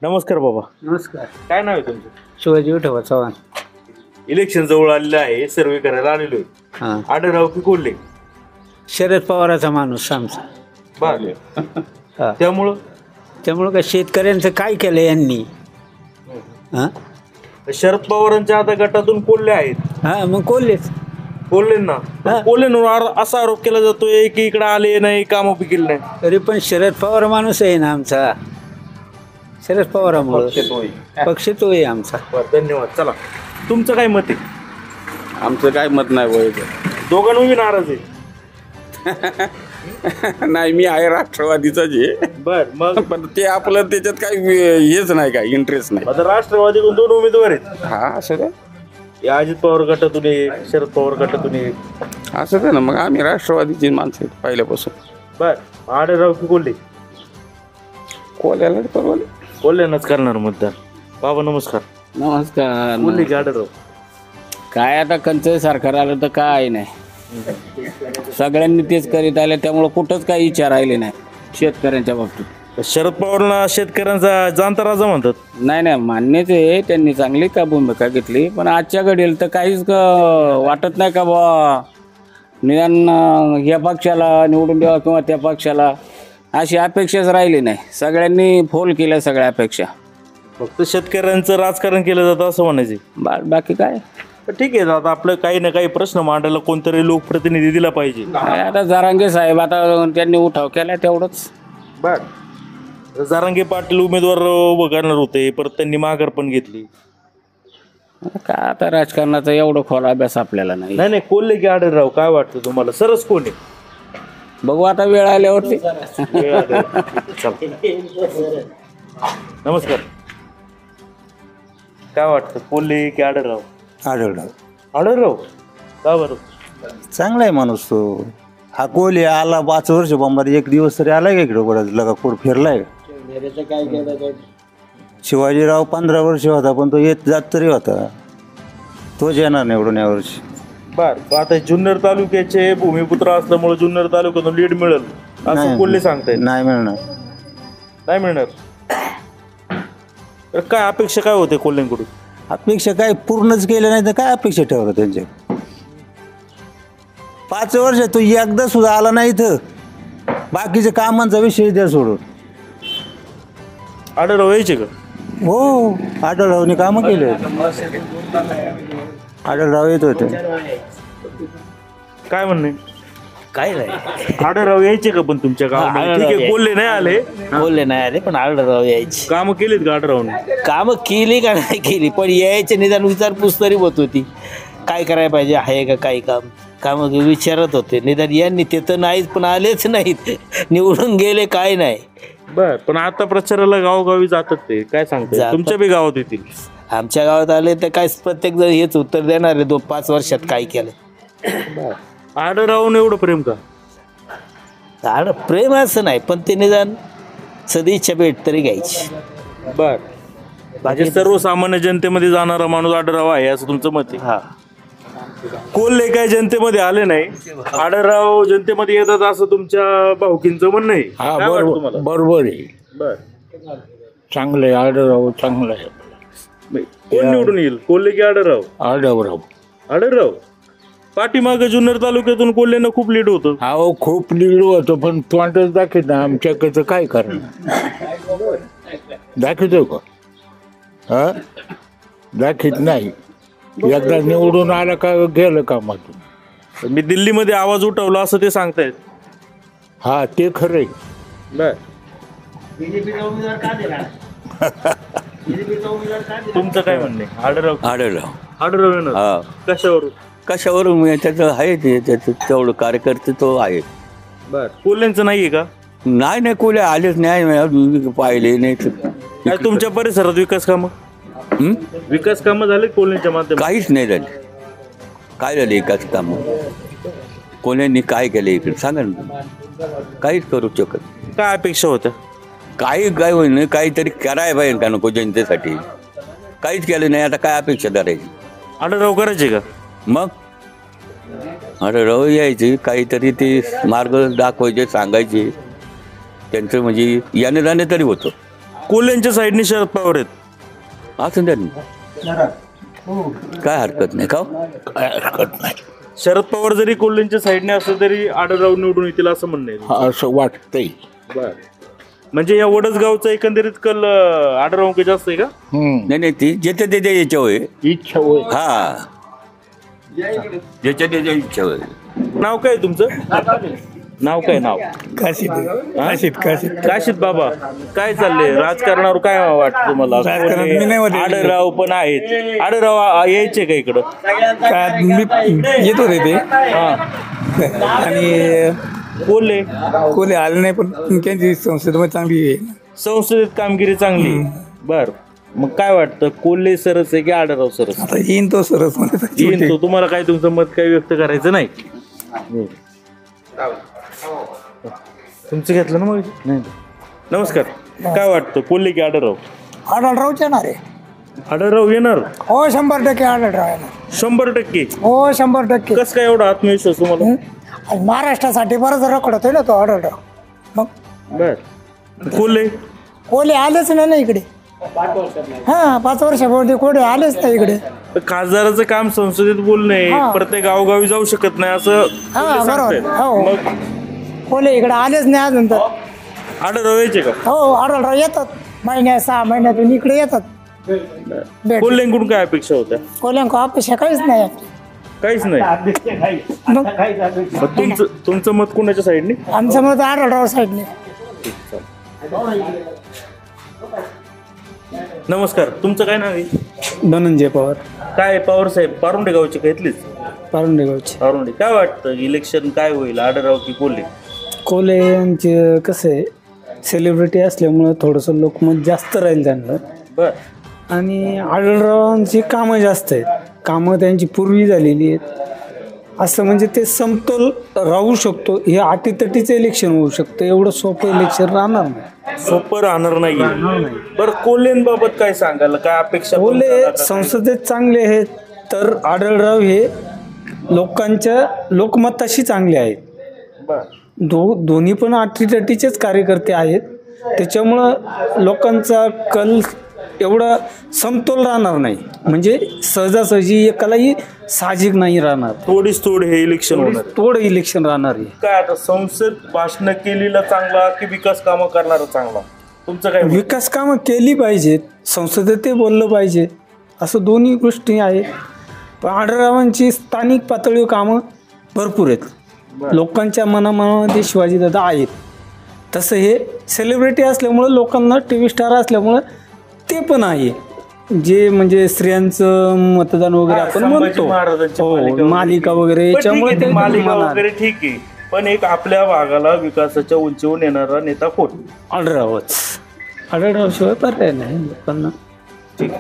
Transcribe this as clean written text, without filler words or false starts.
नमस्कार बाबा. नमस्कार. काय नाव आहे तुमचं? शिवाजी विठोबा चव्हाण. इलेक्शन जवळ आलेलं आहे, सर्वे करायला आलेलो आहे. हां, आढळराव की कोल्हे? शरद पवाराचा माणूस आमचा. हा. त्यामुळं काय शेतकऱ्यांचं काय केलं यांनी? हां शरद पवारांच्या आता गटातून कोल्हे आहेत. हां, मग कोल्हेच. कोल्हेंना हा. कोल्हेंवर असा आरोप केला जातोय की इकडे आले नाही, कामं बी केली नाही. तरी पण शरद पवार माणूस आहे ना आमचा. शरद पवारामुळं पक्ष तो आहे आमचा. बरं, धन्यवाद. चला, तुमचं काय मत आहे? आमचं काय मत नाही वय. दोघांवर बी नाराज आहे. नाही, मी आहे राष्ट्रवादीचाच आहे. बर, मग पण ते आपलं त्याच्यात काही हेच नाही, काय इंटरेस्ट नाही. आता राष्ट्रवादीकडून 2 उमेदवार आहेत. हा, असं काय? या अजित पवार गटातून एक, शरद पवार गटातून एक. असं काय ना, मग आम्ही राष्ट्रवादीची माणसं आहेत पहिल्यापासून. बर, आढळराव की कोल्हे? कोल्याला परवले. कोल्ह्यांनाच करणार मतदान. बाबा नमस्कार. नमस्कार. कोल्हे की आढळराव? काय आता कंच सरकार आलं तर काय नाही, सगळ्यांनी तेच करीत आले, त्यामुळं कुठंच काही विचार राहिले नाही शेतकऱ्यांच्या बाबतीत. शरद पवारला शेतकऱ्यांचा जाणता राजा म्हणतात. नाही, मान्यच आहे, त्यांनी चांगली का भूमिका घेतली, पण आजच्या घडीला तर काहीच वाटत नाही का बा निदान या पक्षाला निवडून द्यावा किंवा त्या पक्षाला, अशी अपेक्षाच राहिली नाही. सगळ्यांनी फोल केल्या सगळ्या अपेक्षा. फक्त शेतकऱ्यांचं राजकारण केलं जातं असं म्हणायचे. बाकी काय ठीक आहे, आता आपलं काही ना काही प्रश्न मांडायला कोणतरी लोकप्रतिनिधी दिला पाहिजे. आता जरांगे साहेब आता त्यांनी उठाव केला तेवढंच. बर, जरांगे पाटील उमेदवार उभं करणार होते, परत त्यांनी माघार पण घेतली. का आता राजकारणाचा एवढं खोल अभ्यास आपल्याला नाही. नाही, कोल्हे की आढळराव काय वाटतं तुम्हाला? सरस कोण आहे? बघू आता वेळ आल्यावरती. नमस्कार. काय वाटतं, कोल्हे की आढळराव? आढळराव का बरं? चांगला आहे माणूस तो. हा कोल्हे आला 5 वर्ष बंबारी, एक दिवस तरी आलाय का इकडं? बरं लगा कोण फिरलाय? शिवाजीराव 15 वर्ष होता, पण तो येत जात तरी होता. तोच येणार निवडून यावर्षी. बर, आता जुन्नर तालुक्याचे भूमिपुत्र असल्यामुळे जुन्नर तालुक्यातून लीड मिळेल असं कोल्हे सांगतायत. नाही मिळणार. नाही मिळणार. तर काय अपेक्षा काय होते कोल्हेंकडून? अपेक्षा काय पूर्णच केल्या नाही तर काय अपेक्षा ठेवलं त्यांच्या? 5 वर्ष तो एकदा सुद्धा आला नाही इथं. बाकीच्या कामांचा विषय द्या सोडून. आढळराव यायचे का? हो, आढळरावने कामं केले. आढळराव येत होते. काय म्हणणे? काय नाही, आढळराव यायचे का पण तुमच्या गावात? ठीक आहे, कोल्हे नाही आले, बोलले नाही आले, पण आढळराव यायची. कामं केलीत का आढळरावने? कामं केली का नाही केली, पण यायचे निदान विचारपूस तरी होत होती. काय करायला पाहिजे, आहे का काही कामं विचारत होते. निदान यांनी ते तर नाहीच, पण आलेच नाहीत, निवडून गेले, काय नाही. बर, पण आता प्रचाराला गावोगावी जातात ते, काय सांगतात? जातात. तुमच्या बी गावात येतील. आमच्या गावात आले तर काय प्रत्येक जण हेच उत्तर देणार आहे, 5 वर्षात काय केलं. आढळरावने एवढं प्रेम का? प्रेम असं नाही, पण ते निदान सदिच्छा भेट तरी घ्यायची. बर, म्हणजे सर्वसामान्य जनतेमध्ये जाणारा माणूस आढळराव आहे असं तुमचं मत आहे. हा, कोल्हे काय जनतेमध्ये आले नाही, आढळराव जनतेमध्ये येतात असं तुमच्या भाऊकींचं म्हणणं आहे. हा, काय वाटतं तुम्हाला? बरोबर आहे. बर, चांगलं आहे, आढळराव चांगलं आहे. कोण निवडून येईल, कोल्हे की आढळराव? आढळराव. आढळराव. पाठीमागे जुन्नर तालुक्यातून कोल्हेनं खूप लीड होतं. हो, खूप लीड होतं, पण तोंडच दाखवत ना आमच्याकडचं काय करणार? दाखवतो का? हा, दाखवत नाही. एकदा निवडून आला का गेलं कामातून. मी दिल्लीमध्ये आवाज उठवला असं ते सांगतायत. हा, ते खरं आहे. बर, तुमचं काय म्हणणे? आढळराव. आढळराव येणार. कशावरून त्याचं आहे ते, त्याचं तेवढं कार्यकर्ते तो आहे. बर, कोल्ह्यांचं नाहीये का? नाही कोणी आलेच नाही, पाहिले नाही. काय तुमच्या परिसरात विकास कामं झाले कोल्ह्यांच्या माध्यमातून? काहीच नाही झाले. काय झाले विकास कामं? कोल्ह्यांनी काय केलं इकडे सांगा ना. काहीच करू शकत. काय अपेक्षा होत्या? काय होईल, काहीतरी करायला पाहिजे का नको जनतेसाठी. काहीच केलं नाही, आता काय अपेक्षा करायची? आढळराव करायचे का? मग आढळराव यायचे, काहीतरी ते मार्ग दाखवायचे, सांगायचे. त्यांचं म्हणजे याने जाणे तरी होतं. कोल्हेंच्या साईडने शरद पवार आहेत. असं द्या ना. काय हरकत नाही का हो? काय हरकत नाही शरद पवार जरी कोल्हेंच्या साईडने असलं तरी आढळराव निवडून येतील असं म्हणणं आहे. असं वाटतंय. म्हणजे या वडसगावचा एकंदरीत कल आढळराव जास्त आहे का? नाही नाही ती ज्याच्या त्याच्या याच्या होय. इच्छा होय. हा ज्याच्या त्याच्या इच्छा होय. नाव काय तुमचं? नाव काय? नाव काशीद बाबा. काय चाललंय राजकारणावर? काय वाटतं तुम्हाला? आढळराव पण आहेत. आढळराव यायचे का इकडं? येत होते ते आणि कोल्हे आले नाही, पण त्यांची संसदेमध्ये चांगली आहे. संसदेत कामगिरी चांगली. बर, मग काय वाटतं कोल्हे सरस आहे की आढळराव सरस? आता येईन तो सरस येईन तो. तुम्हाला काय तुमचं मत काही व्यक्त करायचं नाही? तुमचं घेतलं ना मग? नाही. नमस्कार. काय वाटतं कोल्हे की आढळराव? आढळरावच येणार आहे. आढळराव येणार? हो 100% आढळराव येणार. 100%? हो 100%. कसं काय एवढा आत्मविश्वास तुम्हाला? आणि महाराष्ट्रासाठी बरंच रखडतोय ना तो आढळराव. मग बर. कोल्हे आलेच नाही ना इकडे. हा 5 वर्षापूर्वी कोणी आलेच नाही इकडे. खासदाराचं काम संसदेत बोलणे, प्रत्येक गावोगावी जाऊ शकत नाही असं बरोबर. हो मग कोल्हे इकडे आलेच नाही अजून तर. आढळराव यायचे का? हो आढळराव येतात 6 महिन्यातून इकडे येतात. कोल्हेंकडून काय अपेक्षा होत्या? कोल्ह्यांक अपेक्षा काहीच नाही. काहीच नाही. मग तुमचं मत कोणाच्या साईडने? आमचं मत आढळराव साईडने. नमस्कार. तुमचं काय नाव आहे? धनंजय पवार. काय पवार साहेब पारुंडे गावचे का इथलीच? पारुंडे गावचे. पारुंडे. काय वाटतं इलेक्शन काय होईल, आढळराव की कोल्हे? कोल्हे यांचे कसं आहे, सेलिब्रिटी असल्यामुळं थोडंसं लोकमत जास्त राहील त्यांना. बर. आणि आढळरावांची कामं जास्त आहेत. कामं त्यांची पूर्वी झालेली आहेत. असं म्हणजे ते समतोल राहू शकतो. हे अटीतटीचं इलेक्शन होऊ शकतं. एवढं सोपं इलेक्शन राहणार नाही. सोपं राहणार नाही. बरं, कोल्हेंबाबत काय सांगाल? काय अपेक्षा? कोल्हे संसदेत चांगले आहेत, तर आढळराव हे लोकांच्या लोकमताशी चांगले आहेत. दोन्ही पण अटीतटीचेच कार्यकर्ते आहेत. त्याच्यामुळं लोकांचा कल एवढा समतोल राहणार नाही. म्हणजे सहजासहजी एकालाही साहजिक नाही राहणार. थोड हे इलेक्शन होणार. तोड इलेक्शन राहणार आहे. काय आता संसद भाषण केलेला चांगला की विकास कामं करणारा चांगला? तुमचं काय? विकास कामं केली पाहिजेत, संसदेत ते बोललं पाहिजे, असं दोन्ही गोष्टी आहेत. पण आढळरावांची स्थानिक पातळीवर कामं भरपूर आहेत. लोकांच्या मनामध्ये शिवाजीदादा आहेत. तसं हे सेलिब्रिटी असल्यामुळं, लोकांना TV स्टार असल्यामुळं ते पण आहे. जे म्हणजे स्त्रियांचं मतदान वगैरे आपण म्हणतो, मालिका वगैरे, याच्यामुळे ते मालिका वगैरे ठीक आहे. पण एक आपल्या भागाला विकासाच्या उंचीवर येणारा नेता कोण? आढळरावच. आढळराव शिवाय पर्याय नाही लोकांना. ठीक.